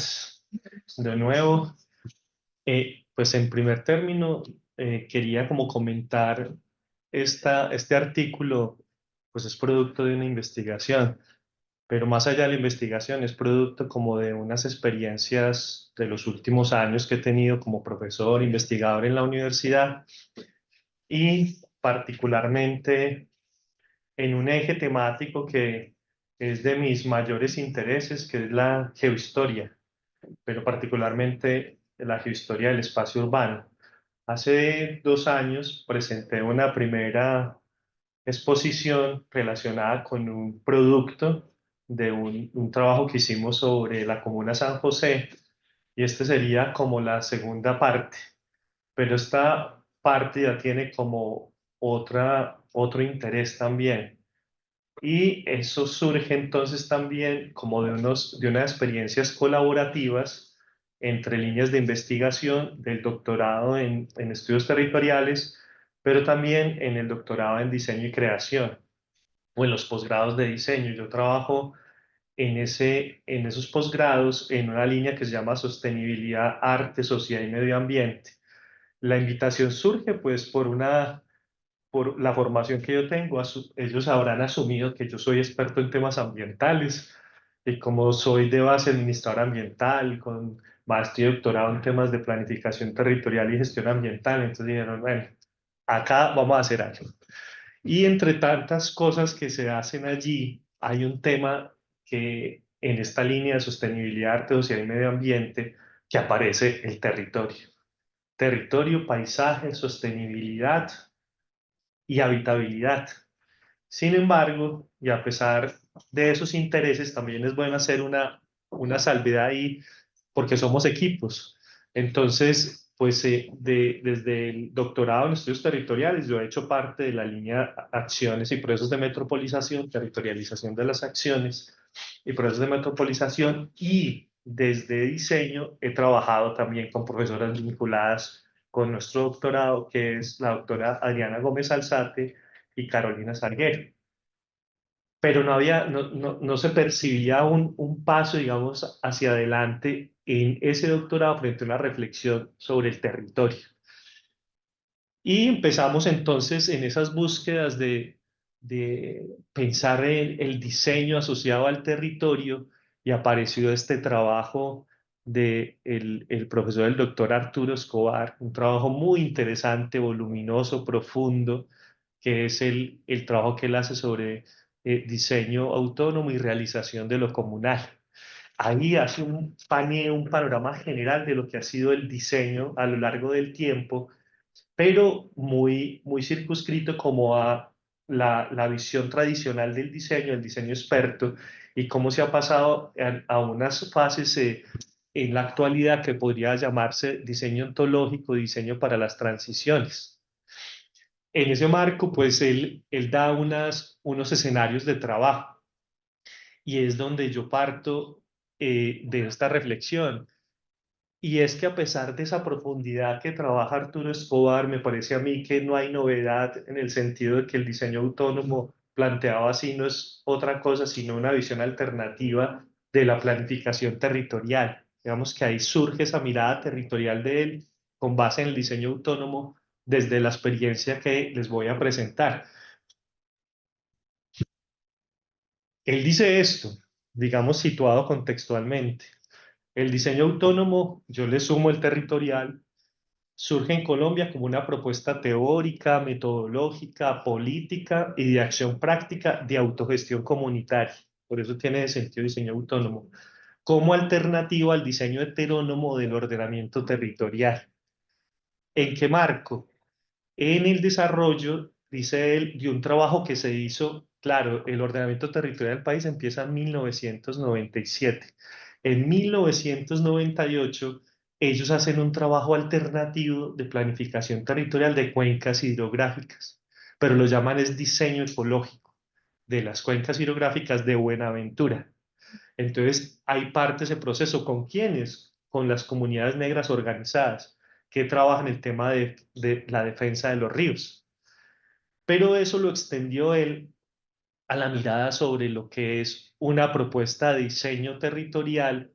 días de nuevo. Pues en primer término, quería como comentar este artículo, pues es producto de una investigación, pero más allá de la investigación es producto como de unas experiencias de los últimos años que he tenido como profesor, investigador en la universidad y particularmente en un eje temático que es de mis mayores intereses, que es la geohistoria, pero particularmente la geohistoria del espacio urbano. Hace 2 años presenté una primera exposición relacionada con un producto de un trabajo que hicimos sobre la comuna San José, y este sería como la segunda parte, pero esta parte ya tiene como otro interés también. Y eso surge entonces también como de unas experiencias colaborativas entre líneas de investigación del doctorado en estudios territoriales, pero también en el doctorado en diseño y creación o en los posgrados de diseño. Yo trabajo en esos posgrados en una línea que se llama Sostenibilidad, Arte, Sociedad y Medio Ambiente. La invitación surge pues por la formación que yo tengo. Ellos habrán asumido que yo soy experto en temas ambientales, y como soy de base administrador ambiental con maestría y doctorado en temas de planificación territorial y gestión ambiental, entonces dijeron, bueno, acá vamos a hacer algo. Y entre tantas cosas que se hacen allí, hay un tema que en esta línea de sostenibilidad, arte, sociedad y medio ambiente, que aparece el territorio. Territorio, paisaje, sostenibilidad y habitabilidad. Sin embargo, y a pesar de esos intereses, también es bueno hacer una salvedad ahí, porque somos equipos. Entonces, pues desde el doctorado en estudios territoriales, yo he hecho parte de la línea Acciones y Procesos de Metropolización, Territorialización de las Acciones y Procesos de Metropolización, y desde diseño he trabajado también con profesoras vinculadas con nuestro doctorado, que es la doctora Adriana Gómez Alzate y Carolina Salguero. Pero no se percibía un paso, digamos, hacia adelante en ese doctorado frente a una reflexión sobre el territorio. Y empezamos entonces en esas búsquedas de pensar el diseño asociado al territorio, y apareció este trabajo el profesor, el doctor Arturo Escobar, un trabajo muy interesante, voluminoso, profundo, que es el trabajo que él hace sobre diseño autónomo y realización de lo comunal. Ahí hace un panorama general de lo que ha sido el diseño a lo largo del tiempo, pero muy circunscrito como a la visión tradicional del diseño, el diseño experto, y cómo se ha pasado a unas fases en la actualidad que podría llamarse diseño ontológico, diseño para las transiciones. En ese marco, pues él da unos escenarios de trabajo, y es donde yo parto de esta reflexión. Y es que a pesar de esa profundidad que trabaja Arturo Escobar, me parece a mí que no hay novedad en el sentido de que el diseño autónomo planteado así no es otra cosa sino una visión alternativa de la planificación territorial. Digamos que ahí surge esa mirada territorial de él con base en el diseño autónomo desde la experiencia que les voy a presentar. Él dice esto, digamos, situado contextualmente. El diseño autónomo, yo le sumo el territorial, surge en Colombia como una propuesta teórica, metodológica, política y de acción práctica de autogestión comunitaria. Por eso tiene sentido diseño autónomo, como alternativa al diseño heterónomo del ordenamiento territorial. ¿En qué marco? En el desarrollo, dice él, de un trabajo que se hizo, claro, el ordenamiento territorial del país empieza en 1997. En 1998, ellos hacen un trabajo alternativo de planificación territorial de cuencas hidrográficas, pero lo llaman es diseño ecológico de las cuencas hidrográficas de Buenaventura. Entonces, hay parte de ese proceso. ¿Con quiénes? Con las comunidades negras organizadas que trabajan el tema de la defensa de los ríos. Pero eso lo extendió él a la mirada sobre lo que es una propuesta de diseño territorial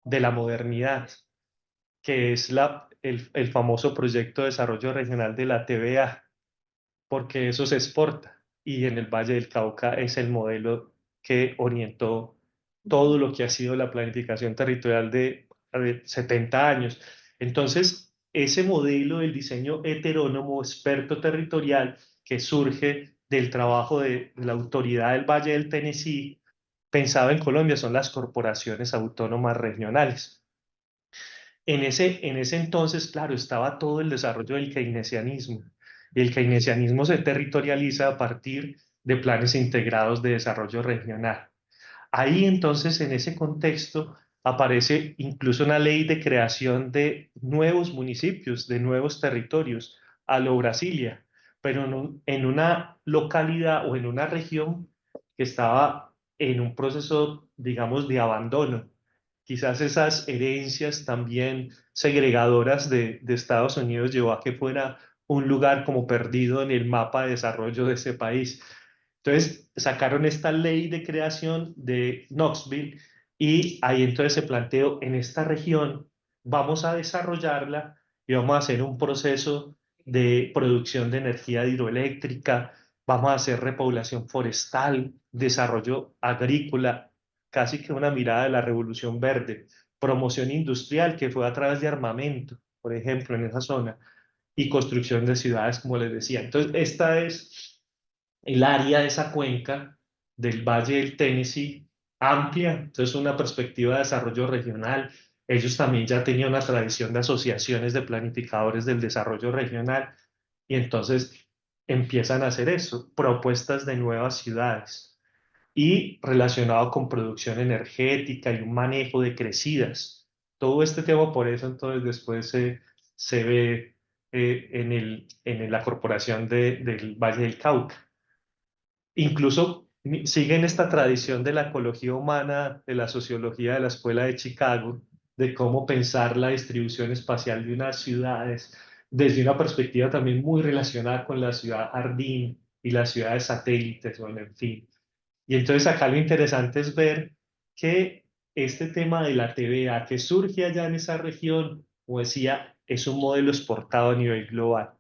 de la modernidad, que es el famoso proyecto de desarrollo regional de la TVA, porque eso se exporta y en el Valle del Cauca es el modelo que orientó todo lo que ha sido la planificación territorial de 70 años. Entonces, ese modelo del diseño heterónomo, experto territorial, que surge del trabajo de la autoridad del Valle del Tennessee, pensado en Colombia, son las corporaciones autónomas regionales. En ese entonces, claro, estaba todo el desarrollo del keynesianismo. Y el keynesianismo se territorializa a partir de planes integrados de desarrollo regional. Ahí entonces, en ese contexto, aparece incluso una ley de creación de nuevos municipios, de nuevos territorios, a lo Brasilia, pero en una localidad o en una región que estaba en un proceso, digamos, de abandono. Quizás esas herencias también segregadoras de Estados Unidos llevó a que fuera un lugar como perdido en el mapa de desarrollo de ese país. Entonces sacaron esta ley de creación de Knoxville y ahí entonces se planteó en esta región vamos a desarrollarla y vamos a hacer un proceso de producción de energía hidroeléctrica, vamos a hacer repoblación forestal, desarrollo agrícola, casi que una mirada de la revolución verde, promoción industrial que fue a través de armamento, por ejemplo, en esa zona, y construcción de ciudades, como les decía. Entonces, esta es el área de esa cuenca del Valle del Tennessee amplia, entonces una perspectiva de desarrollo regional. Ellos también ya tenían una tradición de asociaciones de planificadores del desarrollo regional y entonces empiezan a hacer eso, propuestas de nuevas ciudades y relacionado con producción energética y un manejo de crecidas. Todo este tema por eso entonces después se ve en la corporación del Valle del Cauca. Incluso siguen esta tradición de la ecología humana, de la sociología de la Escuela de Chicago, de cómo pensar la distribución espacial de unas ciudades desde una perspectiva también muy relacionada con la ciudad jardín y las ciudades satélites, bueno, en fin. Y entonces acá lo interesante es ver que este tema de la TVA que surge allá en esa región, como decía, es un modelo exportado a nivel global.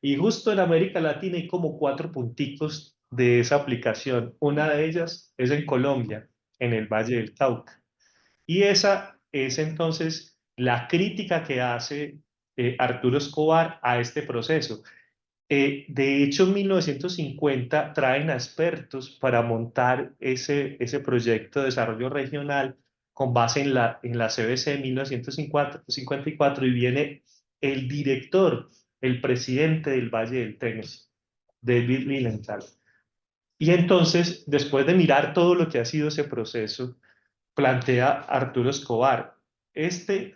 Y justo en América Latina hay como cuatro punticos de esa aplicación. Una de ellas es en Colombia, en el Valle del Cauca. Y esa es entonces la crítica que hace Arturo Escobar a este proceso. De hecho, en 1950 traen a expertos para montar ese proyecto de desarrollo regional con base en la CBC de 1954 y viene el director, el presidente del Valle del Tennessee, David Lilienthal. Y entonces, después de mirar todo lo que ha sido ese proceso, plantea Arturo Escobar, este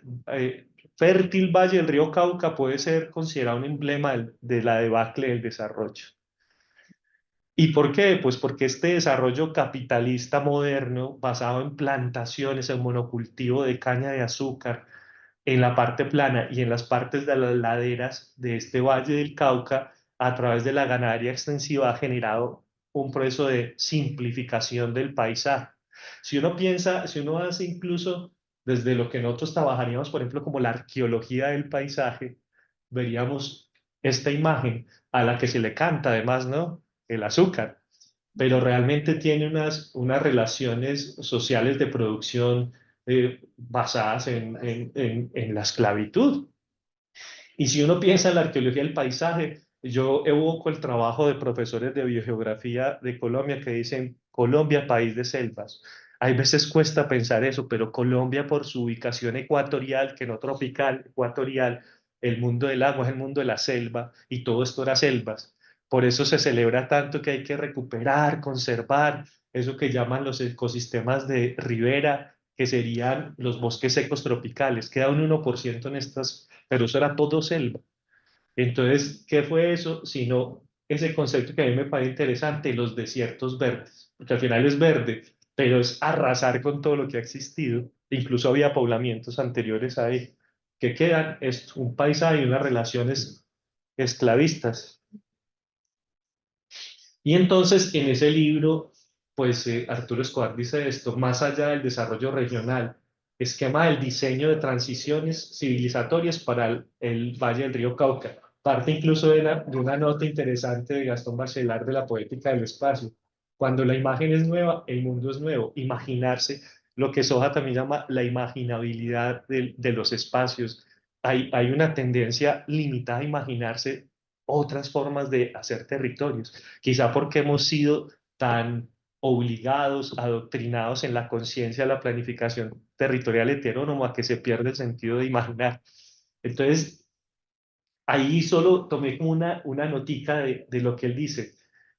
fértil valle del río Cauca puede ser considerado un emblema de la debacle del desarrollo. ¿Y por qué? Pues porque este desarrollo capitalista moderno, basado en plantaciones, en monocultivo de caña de azúcar, en la parte plana y en las partes de las laderas de este valle del Cauca, a través de la ganadería extensiva, ha generado un proceso de simplificación del paisaje. Si uno piensa, si uno hace incluso desde lo que nosotros trabajaríamos, por ejemplo, como la arqueología del paisaje, veríamos esta imagen a la que se le canta además, ¿no? El azúcar, pero realmente tiene unas relaciones sociales de producción basadas en la esclavitud. Y si uno piensa en la arqueología del paisaje, yo evoco el trabajo de profesores de biogeografía de Colombia que dicen Colombia, país de selvas. Hay veces cuesta pensar eso, pero Colombia por su ubicación ecuatorial, que no tropical, ecuatorial, el mundo del agua es el mundo de la selva y todo esto era selvas. Por eso se celebra tanto que hay que recuperar, conservar eso que llaman los ecosistemas de ribera, que serían los bosques secos tropicales. Queda un 1% en estas, pero eso era todo selva. Entonces, ¿qué fue eso? Sino ese concepto que a mí me parece interesante, los desiertos verdes, porque al final es verde, pero es arrasar con todo lo que ha existido. Incluso había poblamientos anteriores ahí que quedan, es un paisaje y unas relaciones esclavistas. Y entonces en ese libro, pues Arturo Escobar dice esto, más allá del desarrollo regional, esquema del diseño de transiciones civilizatorias para el Valle del Río Cauca. Parte incluso de una nota interesante de Gastón Bachelard de la poética del espacio. Cuando la imagen es nueva, el mundo es nuevo. Imaginarse, lo que Soja también llama la imaginabilidad de los espacios. Hay una tendencia limitada a imaginarse otras formas de hacer territorios. Quizá porque hemos sido tan obligados, adoctrinados en la conciencia de la planificación territorial heterónoma que se pierde el sentido de imaginar. Entonces, ahí solo tomé como una notica de lo que él dice.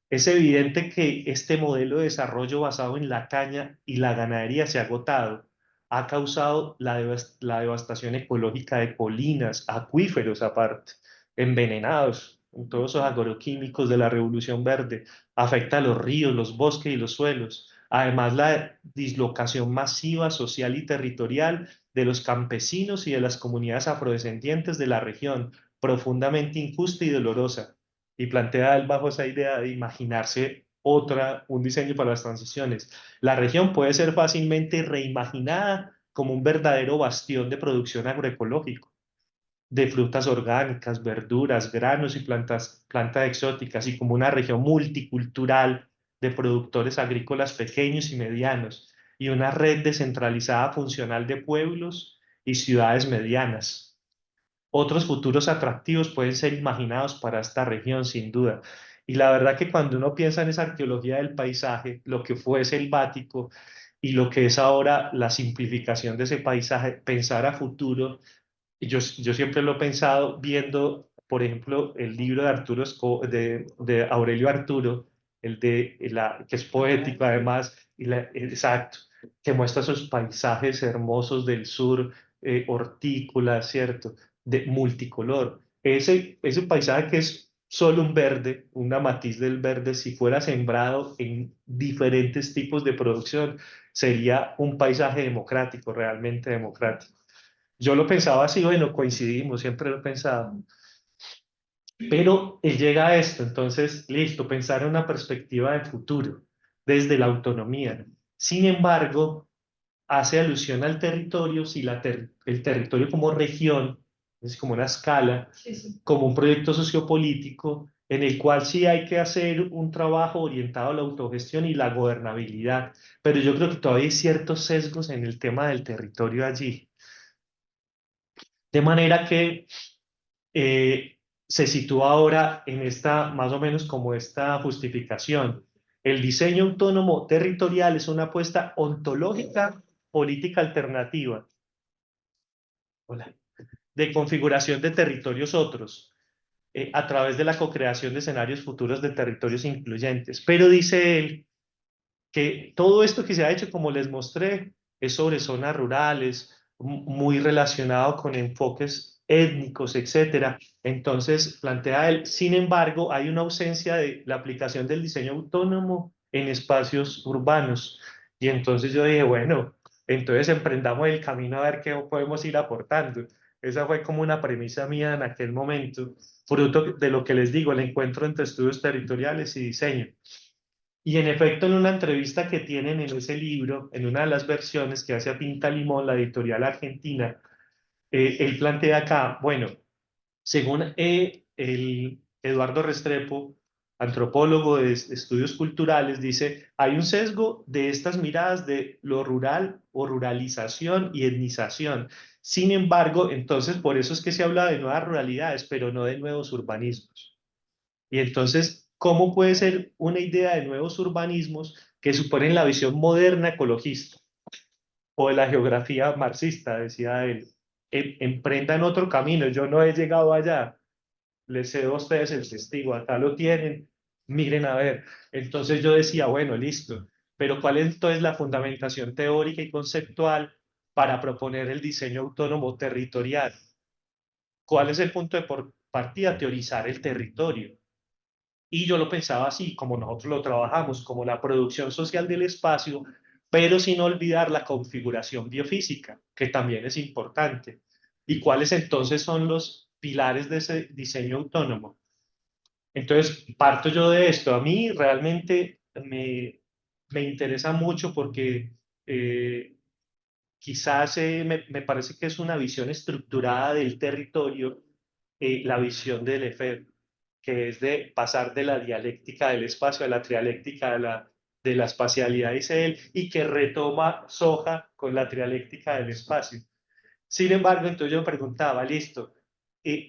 Es evidente que este modelo de desarrollo basado en la caña y la ganadería se ha agotado. Ha causado la devastación ecológica de colinas, acuíferos aparte, envenenados con todos esos agroquímicos de la Revolución Verde. Afecta a los ríos, los bosques y los suelos. Además, la dislocación masiva social y territorial de los campesinos y de las comunidades afrodescendientes de la región, profundamente injusta y dolorosa, y plantea él bajo esa idea de imaginarse un diseño para las transiciones. La región puede ser fácilmente reimaginada como un verdadero bastión de producción agroecológico, de frutas orgánicas, verduras, granos y plantas exóticas, y como una región multicultural de productores agrícolas pequeños y medianos, y una red descentralizada funcional de pueblos y ciudades medianas. Otros futuros atractivos pueden ser imaginados para esta región, sin duda. Y la verdad que cuando uno piensa en esa arqueología del paisaje, lo que fue selvático y lo que es ahora la simplificación de ese paisaje, pensar a futuro, yo siempre lo he pensado viendo, por ejemplo, el libro de de Aurelio Arturo, que es poético además, exacto, que muestra esos paisajes hermosos del sur, hortícolas, ¿cierto? De multicolor. Ese paisaje que es solo un verde, una matiz del verde, si fuera sembrado en diferentes tipos de producción, sería un paisaje democrático, realmente democrático. Yo lo pensaba así, bueno, coincidimos, siempre lo he pensado. Pero él llega a esto, entonces, listo, pensar en una perspectiva de futuro, desde la autonomía. Sin embargo, hace alusión al territorio, si el territorio como región, es como una escala, sí, sí, como un proyecto sociopolítico, en el cual sí hay que hacer un trabajo orientado a la autogestión y la gobernabilidad. Pero yo creo que todavía hay ciertos sesgos en el tema del territorio allí. De manera que se sitúa ahora en esta, más o menos como esta justificación. El diseño autónomo territorial es una apuesta ontológica política alternativa. Hola. De configuración de territorios otros, a través de la co-creación de escenarios futuros de territorios incluyentes. Pero dice él que todo esto que se ha hecho, como les mostré, es sobre zonas rurales, muy relacionado con enfoques étnicos, etcétera. Entonces, plantea él, sin embargo, hay una ausencia de la aplicación del diseño autónomo en espacios urbanos. Y entonces yo dije, bueno, entonces emprendamos el camino a ver qué podemos ir aportando. Esa fue como una premisa mía en aquel momento, fruto de lo que les digo, el encuentro entre estudios territoriales y diseño. Y en efecto, en una entrevista que tienen en ese libro, en una de las versiones que hace a Pinta Limón, la editorial argentina, él plantea acá, bueno, según el Eduardo Restrepo, antropólogo de estudios culturales, dice, hay un sesgo de estas miradas de lo rural o ruralización y etnización. Sin embargo, entonces, por eso es que se habla de nuevas ruralidades, pero no de nuevos urbanismos. Y entonces, ¿cómo puede ser una idea de nuevos urbanismos que suponen la visión moderna ecologista o de la geografía marxista? Decía él, emprendan otro camino, yo no he llegado allá, les cedo a ustedes el testigo, acá lo tienen, miren a ver. Entonces yo decía, bueno, listo, pero ¿cuál es entonces la fundamentación teórica y conceptual para proponer el diseño autónomo territorial? ¿Cuál es el punto de partida? Teorizar el territorio. Y yo lo pensaba así, como nosotros lo trabajamos, como la producción social del espacio, pero sin olvidar la configuración biofísica, que también es importante. ¿Y cuáles entonces son los pilares de ese diseño autónomo? Entonces, parto yo de esto. A mí realmente me interesa mucho porque quizás me parece que es una visión estructurada del territorio, la visión del Lefebvre, que es de pasar de la dialéctica del espacio a la trialéctica de la espacialidad, dice él, y que retoma Soja con la trialéctica del espacio. Sin embargo, entonces yo me preguntaba, listo,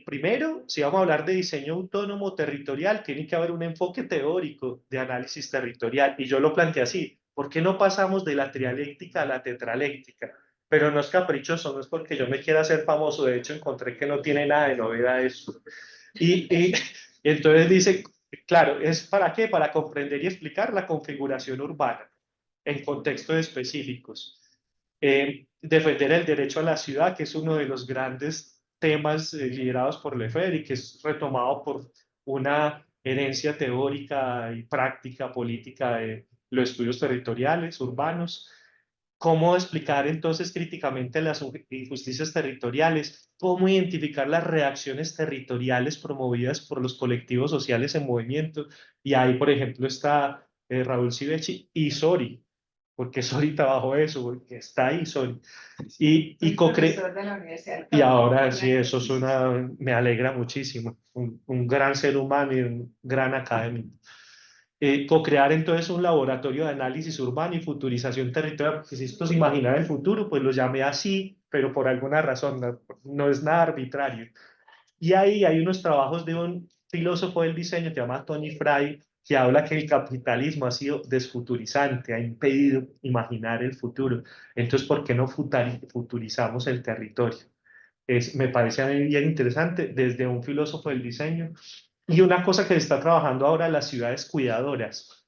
primero, si vamos a hablar de diseño autónomo territorial, tiene que haber un enfoque teórico de análisis territorial. Y yo lo planteé así, ¿por qué no pasamos de la trialéctica a la tetraléctica? Pero no es caprichoso, no es porque yo me quiera hacer famoso, de hecho encontré que no tiene nada de novedad eso. Y entonces dice, claro, ¿es para qué? Para comprender y explicar la configuración urbana en contextos específicos. Defender el derecho a la ciudad, que es uno de los grandes temas liderados por Lefebvre y que es retomado por una herencia teórica y práctica política de los estudios territoriales, urbanos. ¿Cómo explicar entonces críticamente las injusticias territoriales? ¿Cómo identificar las reacciones territoriales promovidas por los colectivos sociales en movimiento? Y ahí, por ejemplo, está Raúl Sivechi y Sori, porque Sori trabajó eso, porque está ahí Sori. Y, profesor de la Universidad. y ahora sí, eso es me alegra muchísimo. Un gran ser humano y un gran académico. Co-crear entonces un laboratorio de análisis urbano y futurización territorial, porque si esto es imaginar el futuro, pues lo llamé así, pero por alguna razón, no es nada arbitrario. Y ahí hay unos trabajos de un filósofo del diseño que se llama Tony Fry, que habla que el capitalismo ha sido desfuturizante, ha impedido imaginar el futuro. Entonces, ¿por qué no futurizamos el territorio? Me parece a mí bien interesante desde un filósofo del diseño. Y una cosa que se está trabajando ahora, las ciudades cuidadoras,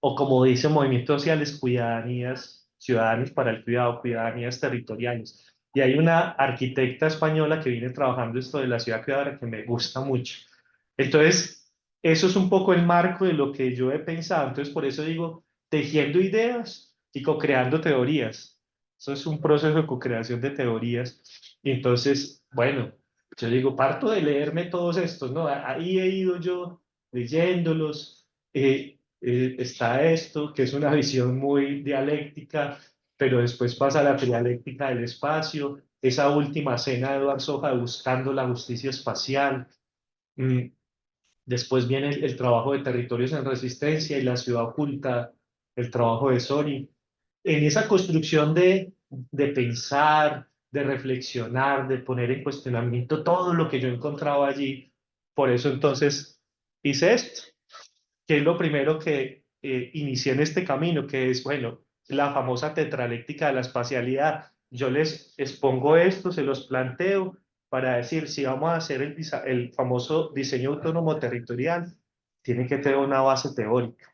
o como dice movimientos sociales, cuidaдаnías, ciudadanos para el cuidado, cuidaдаnías territoriales. Y hay una arquitecta española que viene trabajando esto de la ciudad cuidadora que me gusta mucho. Entonces, eso es un poco el marco de lo que yo he pensado. Entonces, por eso digo, tejiendo ideas y co-creando teorías. Eso es un proceso de co-creación de teorías. Y entonces, bueno, yo digo, parto de leerme todos estos, ¿no? Ahí he ido yo leyéndolos. Está esto, que es una visión muy dialéctica, pero después pasa a la trialéctica del espacio, esa última cena de Eduard Soja buscando la justicia espacial. Mm, Después viene el trabajo de territorios en resistencia y la ciudad oculta, el trabajo de Sori. En esa construcción de pensar, de reflexionar, de poner en cuestionamiento todo lo que yo encontraba allí, por eso entonces hice esto, que es lo primero que inicié en este camino, que es, bueno, la famosa tetraléctica de la espacialidad. Yo les expongo esto, se los planteo para decir, si vamos a hacer el famoso diseño autónomo territorial, tiene que tener una base teórica.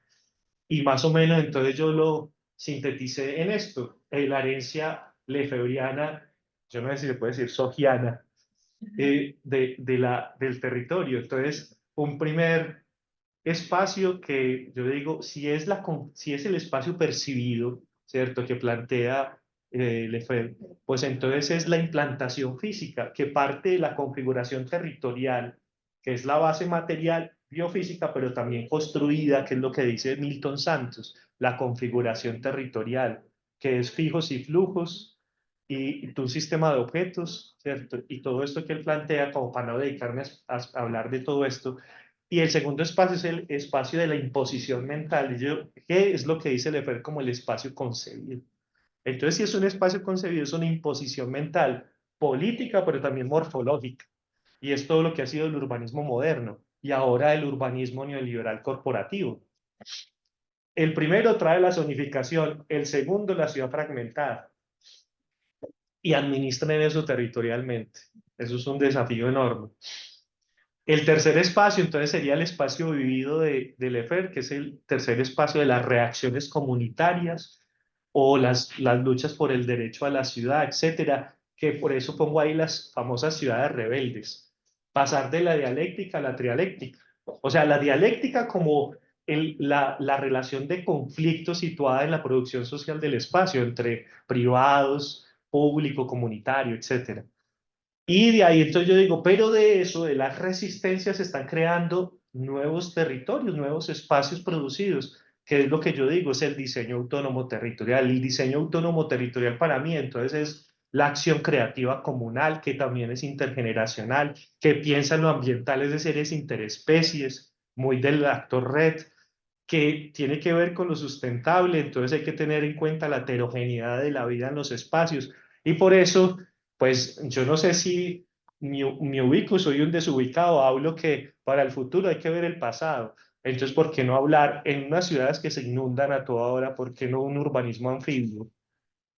Y más o menos entonces yo lo sinteticé en esto, la herencia lefebriana, yo no sé si se puede decir sojiana, del territorio. Entonces, un primer espacio que yo digo, si es el espacio percibido, ¿cierto? Que plantea Lefebvre, pues entonces es la implantación física, que parte de la configuración territorial, que es la base material biofísica, pero también construida, que es lo que dice Milton Santos, la configuración territorial, que es fijos y flujos, y un sistema de objetos, ¿cierto? Y todo esto que él plantea, como para no dedicarme a hablar de todo esto, y el segundo espacio es el espacio de la imposición mental. ¿Qué es lo que dice Lefebvre como el espacio concebido? Entonces, si es un espacio concebido, es una imposición mental política, pero también morfológica. Y es todo lo que ha sido el urbanismo moderno y ahora el urbanismo neoliberal corporativo. El primero trae la zonificación, el segundo la ciudad fragmentada y administran eso territorialmente. Eso es un desafío enorme. El tercer espacio, entonces, sería el espacio vivido de Lefebvre, que es el tercer espacio de las reacciones comunitarias o las luchas por el derecho a la ciudad, etcétera, que por eso pongo ahí las famosas ciudades rebeldes. Pasar de la dialéctica a la trialéctica. O sea, la dialéctica como la relación de conflicto situada en la producción social del espacio entre privados, público, comunitario, etcétera. Y de ahí entonces yo digo, pero de eso, de las resistencias, se están creando nuevos territorios, nuevos espacios producidos. que es lo que yo digo, es el diseño autónomo territorial. El diseño autónomo territorial para mí, entonces, es la acción creativa comunal, que también es intergeneracional, que piensa en lo ambiental, es decir, es interespecies, muy del actor Red, que tiene que ver con lo sustentable, entonces hay que tener en cuenta la heterogeneidad de la vida en los espacios. Y por eso, pues yo no sé si me ubico, soy un desubicado, hablo que para el futuro hay que ver el pasado. Entonces, ¿por qué no hablar en unas ciudades que se inundan a toda hora? ¿Por qué no un urbanismo anfibio?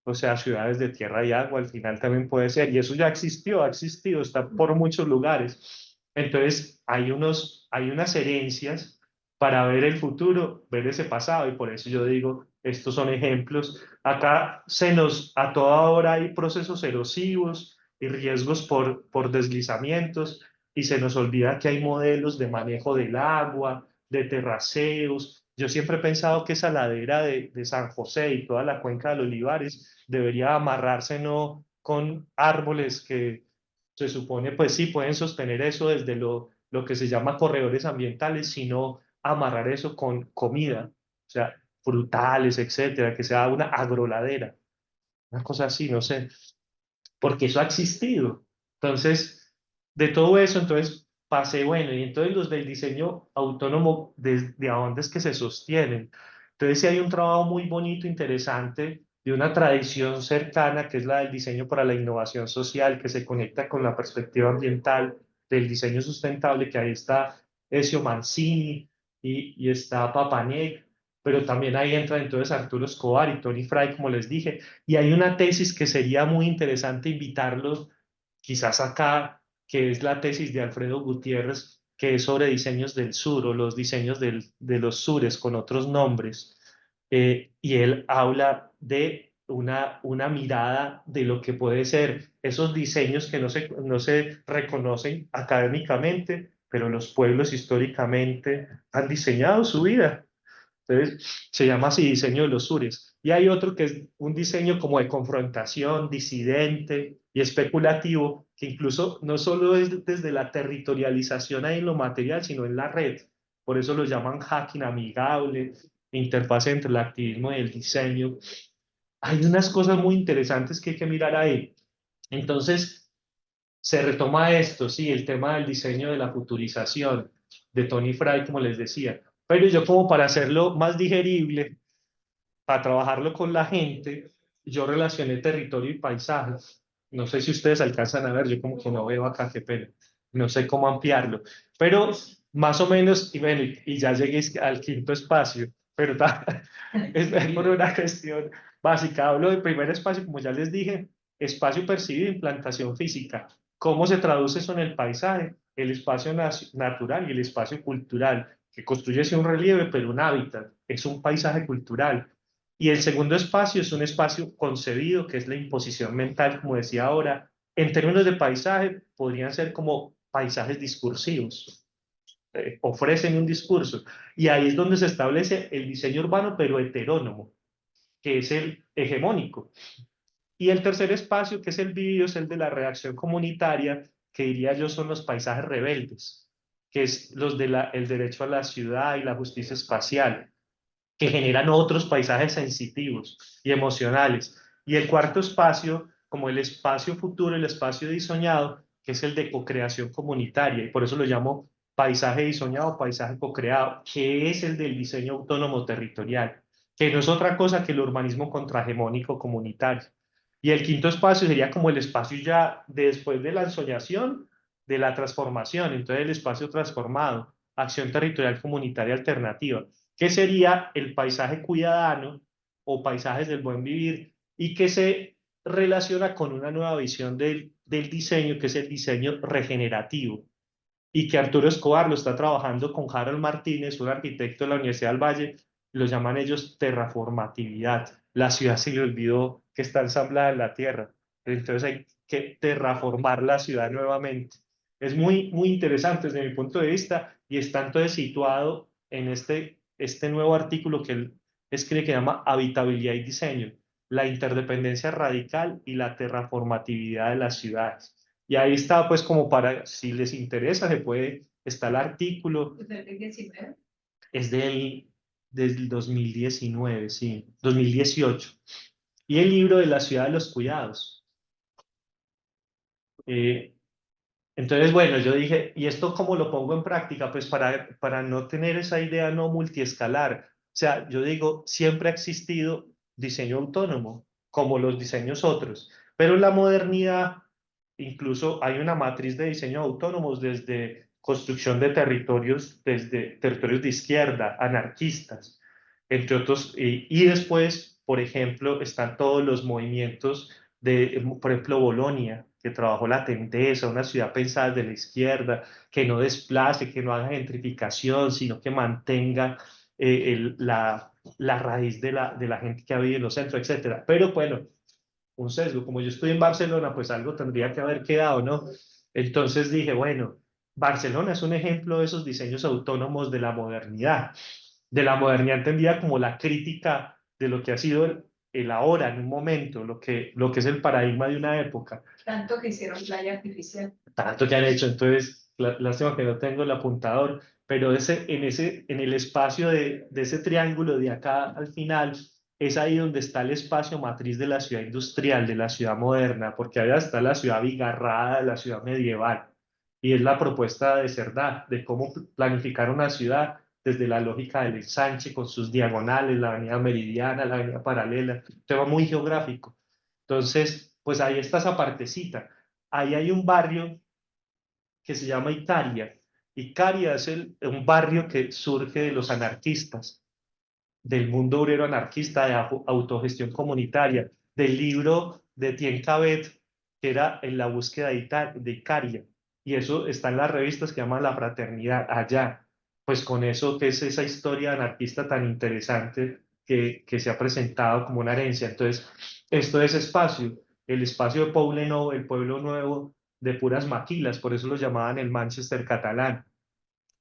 O sea, ciudades de tierra y agua, al final también puede ser. Y eso ya existió, ha existido, está por muchos lugares. Entonces, hay unas herencias para ver el futuro, ver ese pasado. Y por eso yo digo, estos son ejemplos. Acá a toda hora hay procesos erosivos y riesgos por deslizamientos. Y se nos olvida que hay modelos de manejo del agua, de terraceos. Yo siempre he pensado que esa ladera de San José y toda la cuenca del Olivares debería amarrarse no con árboles que se supone, pues sí, pueden sostener eso desde lo que se llama corredores ambientales, sino amarrar eso con comida, o sea, frutales, etcétera, que sea una agroladera, una cosa así, no sé, porque eso ha existido. Entonces, de todo eso, entonces pasé, bueno, y entonces los del diseño autónomo, ¿de a dónde es que se sostienen? Entonces, sí hay un trabajo muy bonito, interesante, de una tradición cercana, que es la del diseño para la innovación social, que se conecta con la perspectiva ambiental del diseño sustentable, que ahí está Ezio Mancini y está Papanek, pero también ahí entra entonces Arturo Escobar y Tony Fry, como les dije, y hay una tesis que sería muy interesante invitarlos, quizás acá, que es la tesis de Alfredo Gutiérrez, que es sobre diseños del sur o los diseños de los sures con otros nombres. Y él habla de una mirada de lo que puede ser esos diseños que no se reconocen académicamente, pero los pueblos históricamente han diseñado su vida. Entonces, se llama así diseño de los sures. Y hay otro que es un diseño como de confrontación, disidente y especulativo, que incluso no solo es desde la territorialización ahí en lo material, sino en la red. Por eso lo llaman hacking amigable, interfaz entre el activismo y el diseño. Hay unas cosas muy interesantes que hay que mirar ahí. Entonces, se retoma esto, sí, el tema del diseño de la futurización de Tony Fry, como les decía. Pero yo como para hacerlo más digerible, para trabajarlo con la gente, yo relacioné territorio y paisaje. No sé si ustedes alcanzan a ver, yo como que no veo acá, qué pena. No sé cómo ampliarlo. Pero más o menos, y bueno, y ya llegué al quinto espacio, pero es por una cuestión básica. Hablo del primer espacio, como ya les dije, espacio percibido, implantación física. ¿Cómo se traduce eso en el paisaje? El espacio natural y el espacio cultural, que construye un relieve, pero un hábitat, es un paisaje cultural. Y el segundo espacio es un espacio concebido, que es la imposición mental, como decía ahora. En términos de paisaje, podrían ser como paisajes discursivos, ofrecen un discurso. Y ahí es donde se establece el diseño urbano, pero heterónomo, que es el hegemónico. Y el tercer espacio, que es el vivido, es el de la reacción comunitaria, que diría yo son los paisajes rebeldes, que es los de el derecho a la ciudad y la justicia espacial, que generan otros paisajes sensitivos y emocionales. Y el cuarto espacio, como el espacio futuro, el espacio diseñado, que es el de cocreación comunitaria, y por eso lo llamo paisaje diseñado, paisaje cocreado, que es el del diseño autónomo territorial, que no es otra cosa que el urbanismo contrahegemónico comunitario. Y el quinto espacio sería como el espacio ya después de la ensoñación, de la transformación, entonces el espacio transformado, acción territorial comunitaria alternativa, que sería el paisaje cuidadano o paisajes del buen vivir y que se relaciona con una nueva visión del diseño, que es el diseño regenerativo, y que Arturo Escobar lo está trabajando con Harold Martínez, un arquitecto de la Universidad del Valle, lo llaman ellos terraformatividad. La ciudad se le olvidó que está ensamblada en la tierra, entonces hay que terraformar la ciudad nuevamente. Es muy, muy interesante desde mi punto de vista y está entonces situado en este nuevo artículo que él escribe que llama Habitabilidad y Diseño, la interdependencia radical y la terraformatividad de las ciudades. Y ahí está, pues, como para, si les interesa, está el artículo, es del desde el 2019, sí, 2018. Y el libro de la ciudad de los cuidados. Eh, entonces, bueno, yo dije, ¿y esto cómo lo pongo en práctica? Pues para no tener esa idea no multiescalar. O sea, yo digo, siempre ha existido diseño autónomo, como los diseños otros, pero en la modernidad incluso hay una matriz de diseño autónomos desde construcción de territorios, desde territorios de izquierda, anarquistas, entre otros, y después, por ejemplo, están todos los movimientos de, por ejemplo, Bolonia, que trabajó la Tendesa, una ciudad pensada desde la izquierda, que no desplace, que no haga gentrificación, sino que mantenga la raíz de la gente que ha vivido en los centros, etcétera. Pero bueno, un sesgo, como yo estoy en Barcelona, pues algo tendría que haber quedado, ¿no? Entonces dije, bueno, Barcelona es un ejemplo de esos diseños autónomos de la modernidad entendida como la crítica de lo que ha sido el ahora, en un momento, lo que es el paradigma de una época. Tanto que hicieron playa artificial. Tanto que han hecho, entonces, lástima que no tengo el apuntador, pero en el espacio de ese triángulo de acá al final, es ahí donde está el espacio matriz de la ciudad industrial, de la ciudad moderna, porque allá está la ciudad abigarrada, la ciudad medieval, y es la propuesta de Cerdá, de cómo planificar una ciudad desde la lógica del ensanche, con sus diagonales, la avenida meridiana, la avenida paralela, un tema muy geográfico. Entonces, pues ahí está esa partecita. Ahí hay un barrio que se llama Icaria. Icaria es un barrio que surge de los anarquistas, del mundo obrero anarquista de autogestión comunitaria, del libro de Etienne Cabet, que era En la búsqueda de Icaria. Y eso está en las revistas que llaman La Fraternidad allá. Pues con eso, que es esa historia anarquista tan interesante que se ha presentado como una herencia. Entonces, esto es espacio, el espacio de Poblenou, el pueblo nuevo de puras maquilas, por eso lo llamaban el Manchester catalán.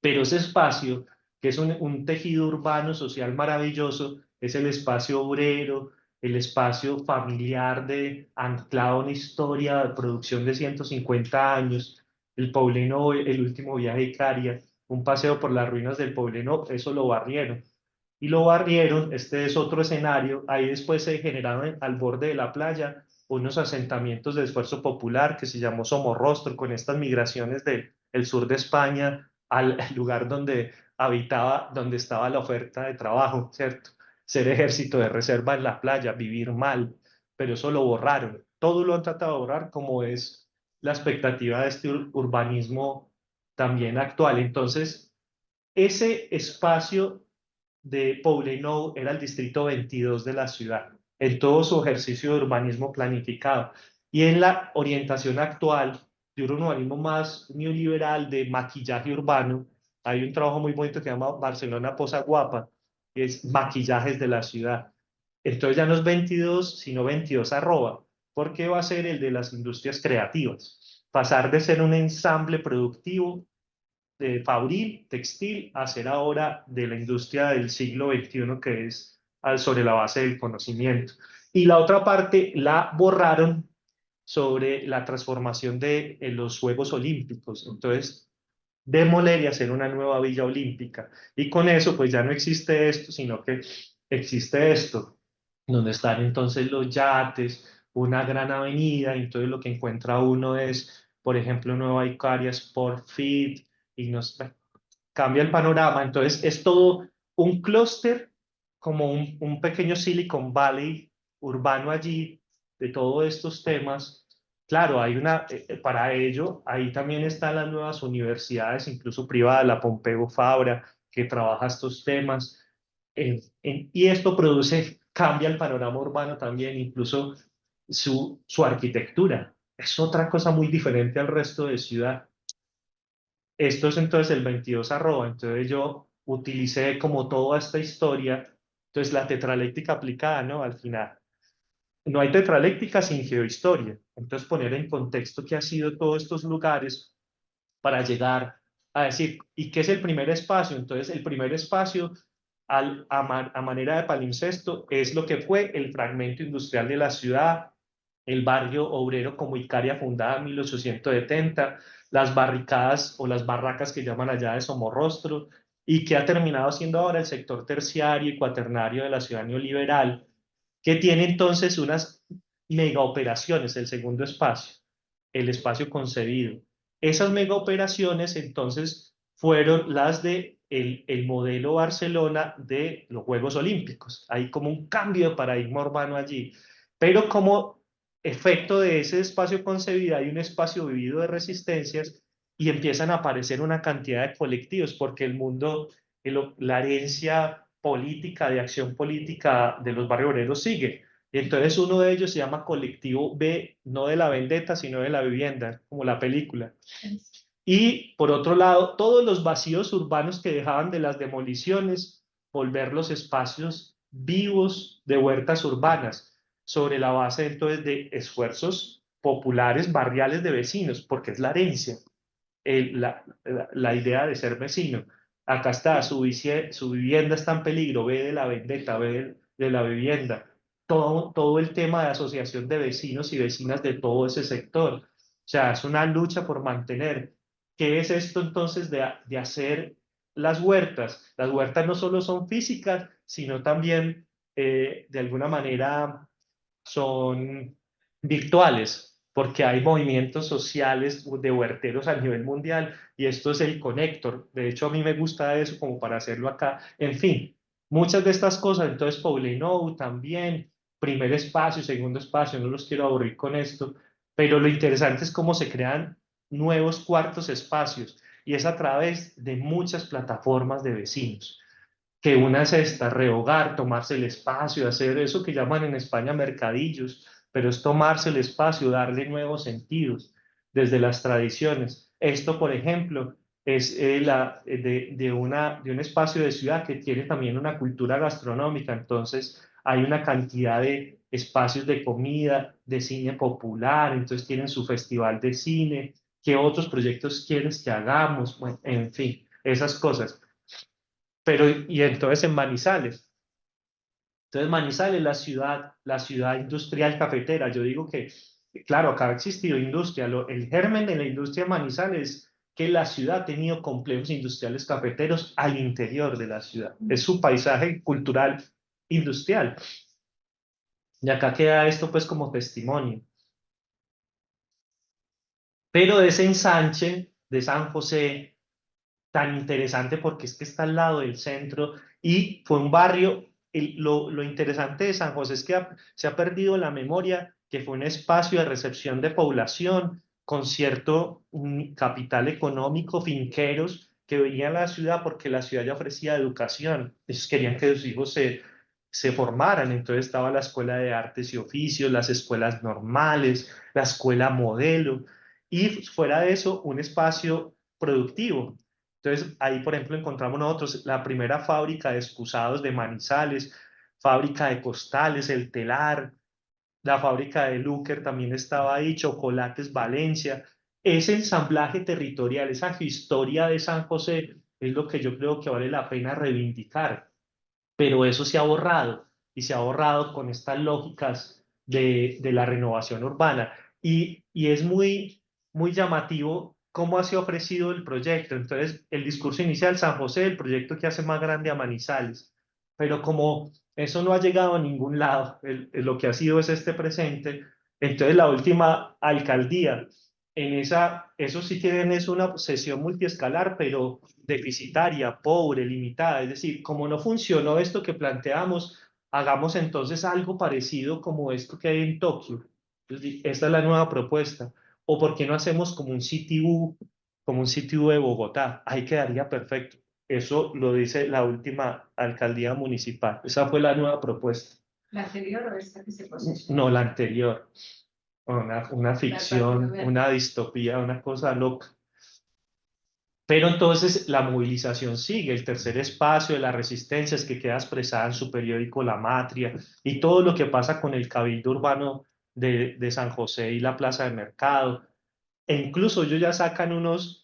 Pero ese espacio, que es un tejido urbano social maravilloso, es el espacio obrero, el espacio familiar de anclado en historia de producción de 150 años, el Pobleno, el último viaje de Icaria, un paseo por las ruinas del Pobleno, eso lo barrieron. Y lo barrieron, este es otro escenario, ahí después se generaron al borde de la playa unos asentamientos de esfuerzo popular que se llamó Somorrostro, con estas migraciones del sur de España al lugar donde habitaba, donde estaba la oferta de trabajo, ¿cierto? Ser ejército de reserva en la playa, vivir mal, pero eso lo borraron. Todo lo han tratado de borrar como es la expectativa de este urbanismo también actual. Entonces, ese espacio de Poblenou era el distrito 22 de la ciudad, en todo su ejercicio de urbanismo planificado. Y en la orientación actual de un urbanismo más neoliberal, de maquillaje urbano, hay un trabajo muy bonito que se llama Barcelona Posa Guapa, que es maquillajes de la ciudad. Entonces ya no es 22, sino 22 arroba, porque va a ser el de las industrias creativas. Pasar de ser un ensamble productivo de fabril, textil, a ser ahora de la industria del siglo XXI, que es sobre la base del conocimiento. Y la otra parte la borraron sobre la transformación de los Juegos Olímpicos. Entonces, demoler y hacer una nueva Villa Olímpica. Y con eso, pues ya no existe esto, sino que existe esto, donde están entonces los yates, una gran avenida, y entonces lo que encuentra uno es, por ejemplo, Nueva Icaria Sport Fit, y nos cambia el panorama. Entonces es todo un clúster, como un pequeño Silicon Valley urbano allí, de todos estos temas. Claro, hay para ello, ahí también están las nuevas universidades, incluso privadas, la Pompeu Fabra, que trabaja estos temas. Y esto produce, cambia el panorama urbano también, incluso su arquitectura. Es otra cosa muy diferente al resto de ciudad. Esto es entonces el 22 arroba, entonces yo utilicé como toda esta historia, entonces la tetraléctica aplicada, ¿no? Al final. No hay tetraléctica sin geohistoria, entonces poner en contexto qué ha sido todos estos lugares para llegar a decir, ¿y qué es el primer espacio? Entonces el primer espacio, a manera de palimpsesto, es lo que fue el fragmento industrial de la ciudad, el barrio obrero como Icaria fundada en 1870, las barricadas o las barracas que llaman allá de Somorrostro, y que ha terminado siendo ahora el sector terciario y cuaternario de la ciudad neoliberal, que tiene entonces unas megaoperaciones, el segundo espacio, el espacio concebido. Esas megaoperaciones entonces fueron las de el modelo Barcelona de los Juegos Olímpicos. Hay como un cambio de paradigma urbano allí, pero como efecto de ese espacio concebido hay un espacio vivido de resistencias y empiezan a aparecer una cantidad de colectivos porque el mundo, la herencia política, de acción política de los barrios obreros sigue. Y entonces uno de ellos se llama Colectivo B, no de la vendetta, sino de la vivienda, como la película. Y por otro lado, todos los vacíos urbanos que dejaban de las demoliciones, volver los espacios vivos de huertas urbanas, sobre la base entonces de esfuerzos populares, barriales de vecinos, porque es la herencia, la idea de ser vecino. Acá está, su vivienda está en peligro, ve de la vendetta, ve de la vivienda. Todo el tema de asociación de vecinos y vecinas de todo ese sector. O sea, es una lucha por mantener. ¿Qué es esto entonces de hacer las huertas? Las huertas no solo son físicas, sino también de alguna manera son virtuales, porque hay movimientos sociales de huerteros a nivel mundial y esto es el conector. De hecho, a mí me gusta eso como para hacerlo acá. En fin, muchas de estas cosas, entonces Paulinou también, primer espacio, segundo espacio, no los quiero aburrir con esto, pero lo interesante es cómo se crean nuevos cuartos espacios y es a través de muchas plataformas de vecinos que una es esta, rehogar, tomarse el espacio, hacer eso que llaman en España mercadillos, pero es tomarse el espacio, darle nuevos sentidos desde las tradiciones. Esto, por ejemplo, es de un espacio de ciudad que tiene también una cultura gastronómica, entonces hay una cantidad de espacios de comida, de cine popular, entonces tienen su festival de cine, qué otros proyectos quieres que hagamos, bueno, en fin, esas cosas. Pero, y entonces en Manizales. Entonces Manizales, la ciudad industrial cafetera. Yo digo que, claro, acá ha existido industria. El germen de la industria de Manizales es que la ciudad ha tenido complejos industriales cafeteros al interior de la ciudad. Es su paisaje cultural industrial. Y acá queda esto pues como testimonio. Pero de ese ensanche de San José, tan interesante porque es que está al lado del centro y fue un barrio, lo interesante de San José es que se ha perdido la memoria que fue un espacio de recepción de población con cierto capital económico, finqueros que venían a la ciudad porque la ciudad ya ofrecía educación, ellos querían que sus hijos se formaran, entonces estaba la escuela de artes y oficios, las escuelas normales, la escuela modelo y fuera de eso un espacio productivo. Entonces, ahí, por ejemplo, encontramos nosotros la primera fábrica de excusados de Manizales, fábrica de costales, el telar, la fábrica de Lúquer también estaba ahí, Chocolates Valencia. Ese ensamblaje territorial, esa historia de San José es lo que yo creo que vale la pena reivindicar, pero eso se ha borrado y se ha borrado con estas lógicas de la renovación urbana. Y es muy llamativo cómo ha sido ofrecido el proyecto. Entonces, el discurso inicial, San José, el proyecto que hace más grande a Manizales, pero como eso no ha llegado a ningún lado, lo que ha sido es este presente, entonces la última alcaldía, eso sí tienen es una sesión multiescalar, pero deficitaria, pobre, limitada. Es decir, como no funcionó esto que planteamos, hagamos entonces algo parecido como esto que hay en Tokio. Esta es la nueva propuesta. O por qué no hacemos como un CTU de Bogotá. Ahí quedaría perfecto. Eso lo dice la última alcaldía municipal. Esa fue la nueva propuesta. ¿La anterior o esta que se posiciona? No, la anterior. Una ficción, una distopía, una cosa loca. Pero entonces la movilización sigue, el tercer espacio de las resistencias que queda expresada en su periódico La Matria y todo lo que pasa con el cabildo urbano de San José y la plaza de mercado. E incluso ellos ya sacan unos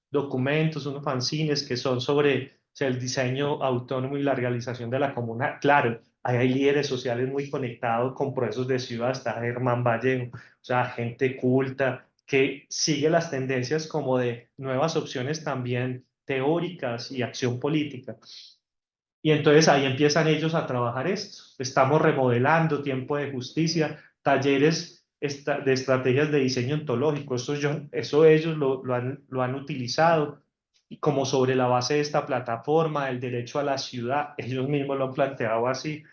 documentos, unos fanzines que son sobre o sea, el diseño autónomo y la realización de la comuna. Claro, ahí hay líderes sociales muy conectados con procesos de ciudad, está Germán Vallejo, o sea, gente culta que sigue las tendencias como de nuevas opciones también teóricas y acción política. Y entonces ahí empiezan ellos a trabajar esto. Estamos remodelando Tiempo de Justicia, talleres de estrategias de diseño ontológico. Eso ellos lo han utilizado y como sobre la base de esta plataforma, el derecho a la ciudad, ellos mismos lo han planteado así.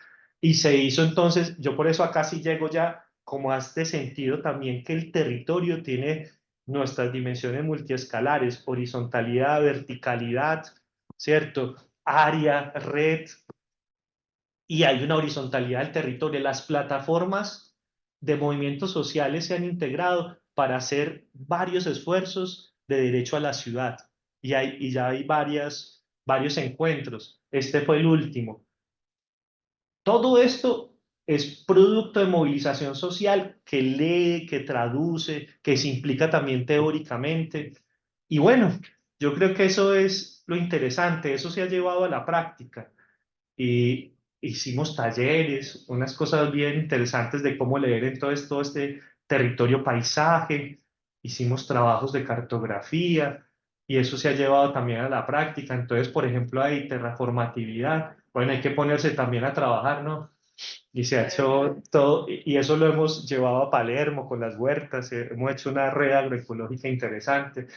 Y se hizo entonces, yo por eso acá sí llego ya como a este sentido también que el territorio tiene nuestras dimensiones multiescalares, horizontalidad, verticalidad, ¿cierto? Área, red, y hay una horizontalidad del territorio. Las plataformas de movimientos sociales se han integrado para hacer varios esfuerzos de derecho a la ciudad y ya hay varios encuentros. Este fue el último. Todo esto es producto de movilización social que lee, que traduce, que se implica también teóricamente. Y bueno, yo creo que eso es lo interesante, eso se ha llevado a la práctica. Y hicimos talleres, unas cosas bien interesantes de cómo leer entonces todo este territorio paisaje, hicimos trabajos de cartografía y eso se ha llevado también a la práctica. Entonces, por ejemplo, hay terraformatividad, bueno, hay que ponerse también a trabajar, ¿no? Y se ha hecho todo, y eso lo hemos llevado a Palermo con las huertas, hemos hecho una red agroecológica interesante.